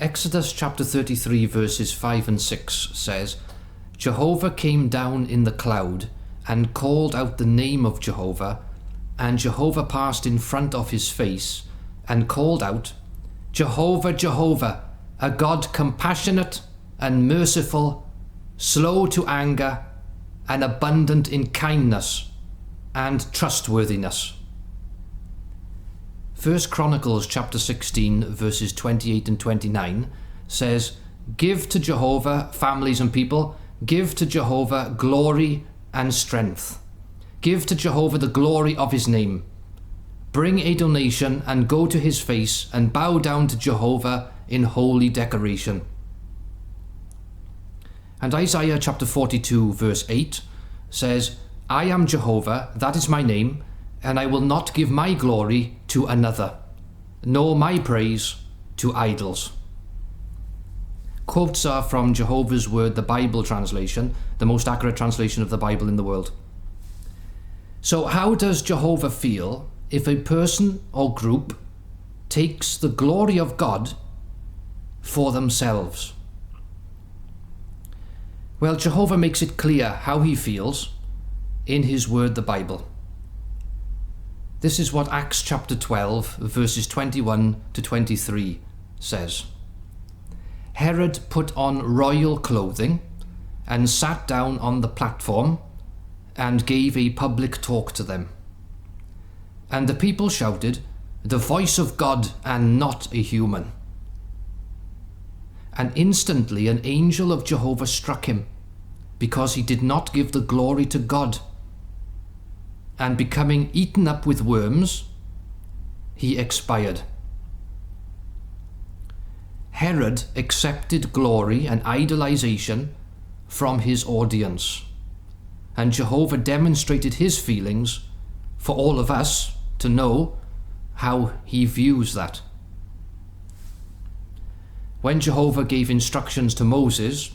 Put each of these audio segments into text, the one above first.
Exodus chapter 33 verses 5 and 6 says, Jehovah came down in the cloud and called out the name of Jehovah, and Jehovah passed in front of his face and called out, Jehovah, Jehovah, a God compassionate and merciful, slow to anger, and abundant in kindness and trustworthiness. 1 Chronicles chapter 16 verses 28 and 29 says, Give to Jehovah, families and people, give to Jehovah glory and strength. Give to Jehovah the glory of his name. Bring a donation and go to his face and bow down to Jehovah in holy decoration. And Isaiah chapter 42 verse 8 says, I am Jehovah, that is my name, and I will not give my glory to another, nor my praise to idols. Quotes are from Jehovah's Word, the Bible translation, the most accurate translation of the Bible in the world. So how does Jehovah feel if a person or group takes the glory of God for themselves? Well, Jehovah makes it clear how he feels in his word, the Bible. This is what Acts chapter 12, verses 21 to 23 says. Herod put on royal clothing and sat down on the platform and gave a public talk to them. And the people shouted, the voice of God and not a human. And instantly an angel of Jehovah struck him, because he did not give the glory to God. And becoming eaten up with worms, he expired. Herod accepted glory and idolization from his audience, and Jehovah demonstrated his feelings for all of us to know how he views that. When Jehovah gave instructions to Moses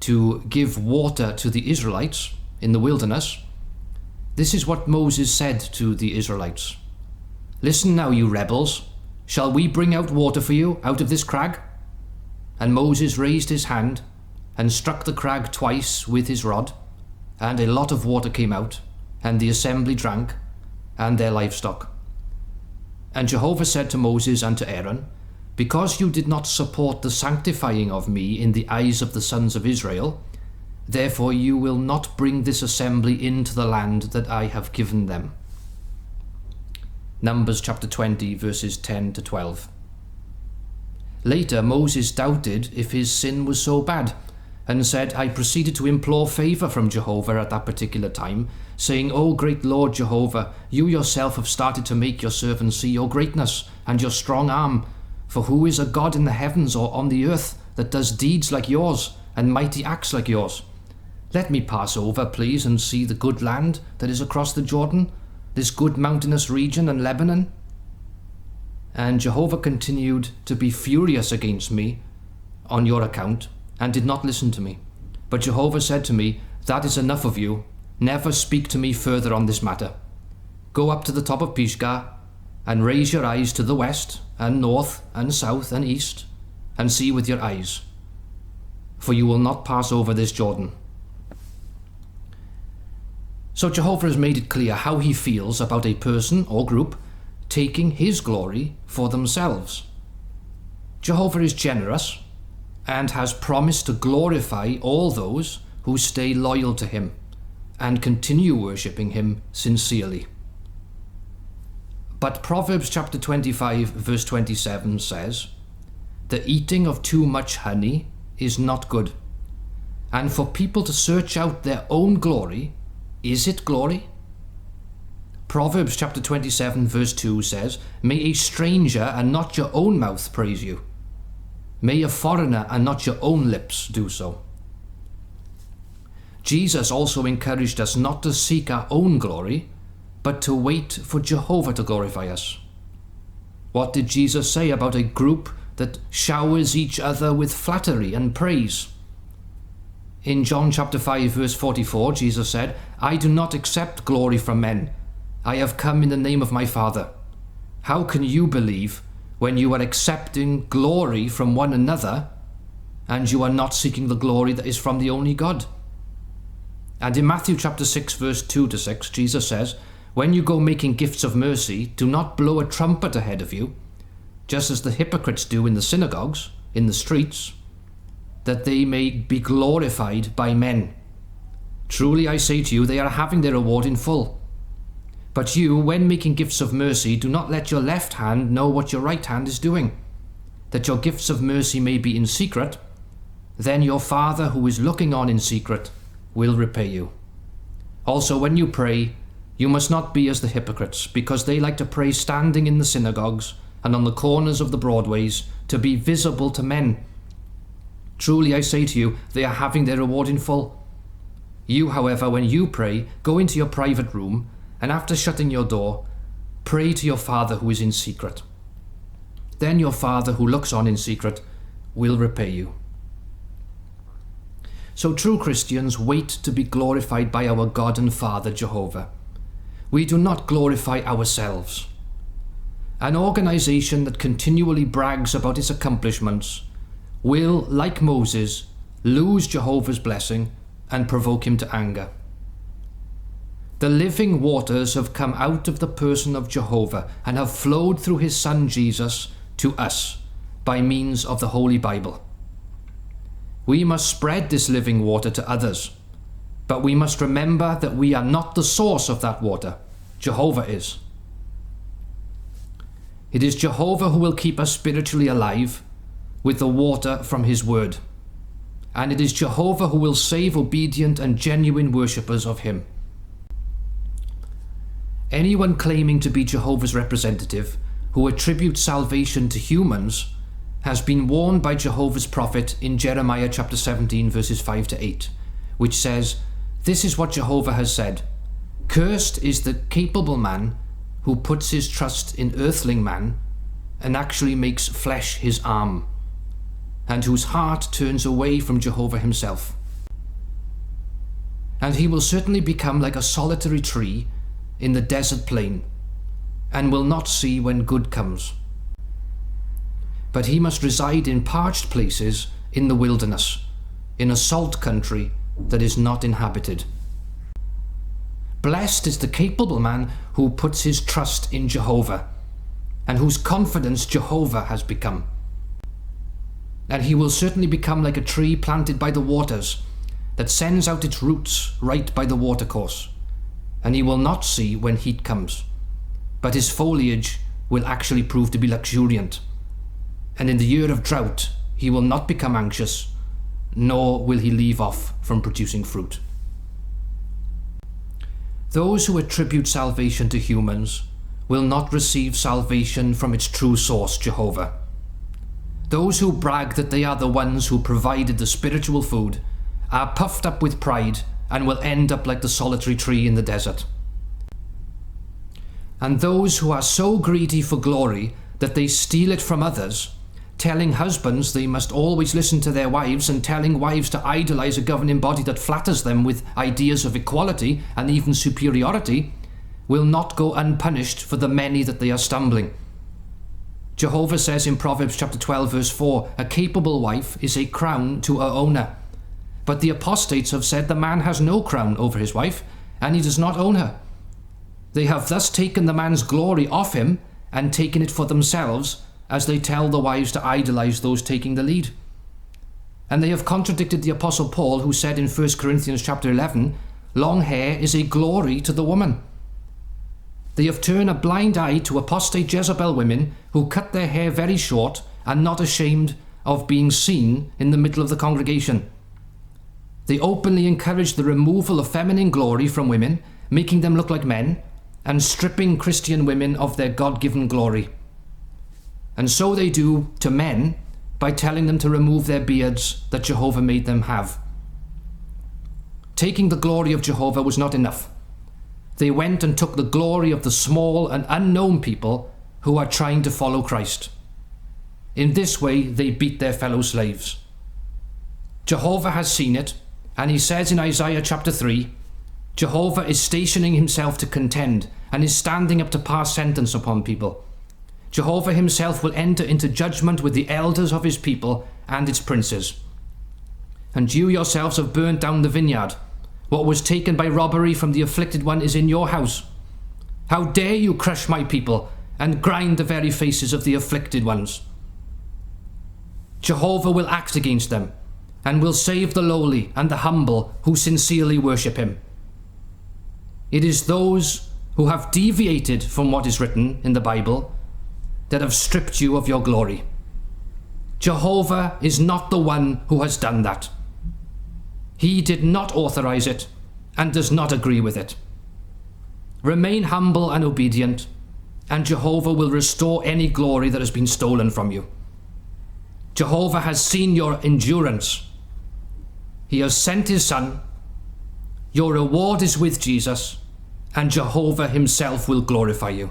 to give water to the Israelites in the wilderness, this is what Moses said to the Israelites. Listen now, you rebels, shall we bring out water for you out of this crag? And Moses raised his hand and struck the crag twice with his rod, and a lot of water came out, and the assembly drank, and their livestock. And Jehovah said to Moses and to Aaron, because you did not support the sanctifying of me in the eyes of the sons of Israel, therefore you will not bring this assembly into the land that I have given them. Numbers chapter 20 verses 10 to 12. Later Moses doubted if his sin was so bad, and said, I proceeded to implore favour from Jehovah at that particular time, saying, O great Lord Jehovah, you yourself have started to make your servant see your greatness and your strong arm. For who is a God in the heavens or on the earth that does deeds like yours and mighty acts like yours? Let me pass over, please, and see the good land that is across the Jordan, this good mountainous region and Lebanon. And Jehovah continued to be furious against me on your account, and did not listen to me. But Jehovah said to me, that is enough of you. Never speak to me further on this matter. Go up to the top of Pisgah, and raise your eyes to the west, and north, and south, and east, and see with your eyes. For you will not pass over this Jordan. So Jehovah has made it clear how he feels about a person or group taking his glory for themselves. Jehovah is generous and has promised to glorify all those who stay loyal to him and continue worshipping him sincerely. But Proverbs chapter 25 verse 27 says, the eating of too much honey is not good, and for people to search out their own glory, is it glory? Proverbs chapter 27 verse 2 says, may a stranger and not your own mouth praise you. May a foreigner and not your own lips do so. Jesus also encouraged us not to seek our own glory, but to wait for Jehovah to glorify us. What did Jesus say about a group that showers each other with flattery and praise? In John chapter 5 verse 44, Jesus said, I do not accept glory from men. I have come in the name of my Father. How can you believe when you are accepting glory from one another and you are not seeking the glory that is from the only God. And in Matthew chapter 6 verse 2 to 6, Jesus says, "When you go making gifts of mercy, do not blow a trumpet ahead of you, just as the hypocrites do in the synagogues, in the streets, that they may be glorified by men. Truly I say to you, they are having their reward in full. But you, when making gifts of mercy, do not let your left hand know what your right hand is doing, that your gifts of mercy may be in secret. Then your Father who is looking on in secret will repay you. Also, when you pray, you must not be as the hypocrites, because they like to pray standing in the synagogues and on the corners of the broadways to be visible to men. Truly I say to you, they are having their reward in full. You, however, when you pray, go into your private room, and after shutting your door, pray to your Father who is in secret. Then your Father who looks on in secret will repay you." So true Christians wait to be glorified by our God and Father Jehovah. We do not glorify ourselves. An organization that continually brags about its accomplishments will, like Moses, lose Jehovah's blessing and provoke him to anger. The living waters have come out of the person of Jehovah and have flowed through his Son Jesus to us by means of the Holy Bible. We must spread this living water to others, but we must remember that we are not the source of that water. Jehovah is. It is Jehovah who will keep us spiritually alive with the water from his word. And it is Jehovah who will save obedient and genuine worshippers of him. Anyone claiming to be Jehovah's representative who attributes salvation to humans has been warned by Jehovah's prophet in Jeremiah chapter 17 verses 5 to 8, which says, "This is what Jehovah has said. Cursed is the capable man who puts his trust in earthling man and actually makes flesh his arm, and whose heart turns away from Jehovah himself. And he will certainly become like a solitary tree in the desert plain, and will not see when good comes. But he must reside in parched places in the wilderness, in a salt country that is not inhabited. Blessed is the capable man who puts his trust in Jehovah, and whose confidence Jehovah has become. And he will certainly become like a tree planted by the waters, that sends out its roots right by the watercourse, and he will not see when heat comes, but his foliage will actually prove to be luxuriant. And in the year of drought, he will not become anxious, nor will he leave off from producing fruit." Those who attribute salvation to humans will not receive salvation from its true source, Jehovah. Those who brag that they are the ones who provided the spiritual food are puffed up with pride and will end up like the solitary tree in the desert. And those who are so greedy for glory that they steal it from others, telling husbands they must always listen to their wives and telling wives to idolize a governing body that flatters them with ideas of equality and even superiority, will not go unpunished for the many that they are stumbling. Jehovah says in Proverbs chapter 12 verse 4, "A capable wife is a crown to her owner." But the apostates have said the man has no crown over his wife, and he does not own her. They have thus taken the man's glory off him and taken it for themselves, as they tell the wives to idolize those taking the lead. And they have contradicted the Apostle Paul, who said in 1 Corinthians chapter 11, "Long hair is a glory to the woman." They have turned a blind eye to apostate Jezebel women who cut their hair very short and not ashamed of being seen in the middle of the congregation. They openly encourage the removal of feminine glory from women, making them look like men, and stripping Christian women of their God-given glory. And so they do to men by telling them to remove their beards that Jehovah made them have. Taking the glory of Jehovah was not enough. They went and took the glory of the small and unknown people who are trying to follow Christ. In this way, they beat their fellow slaves. Jehovah has seen it, and he says in Isaiah chapter 3, Jehovah is stationing himself to contend and is standing up to pass sentence upon people. Jehovah himself will enter into judgment with the elders of his people and its princes. And you yourselves have burnt down the vineyard. What was taken by robbery from the afflicted one is in your house. How dare you crush my people and grind the very faces of the afflicted ones? Jehovah will act against them and will save the lowly and the humble who sincerely worship him. It is those who have deviated from what is written in the Bible that have stripped you of your glory. Jehovah is not the one who has done that. He did not authorize it and does not agree with it. Remain humble and obedient, and Jehovah will restore any glory that has been stolen from you. Jehovah has seen your endurance. He has sent his Son. Your reward is with Jesus, and Jehovah himself will glorify you.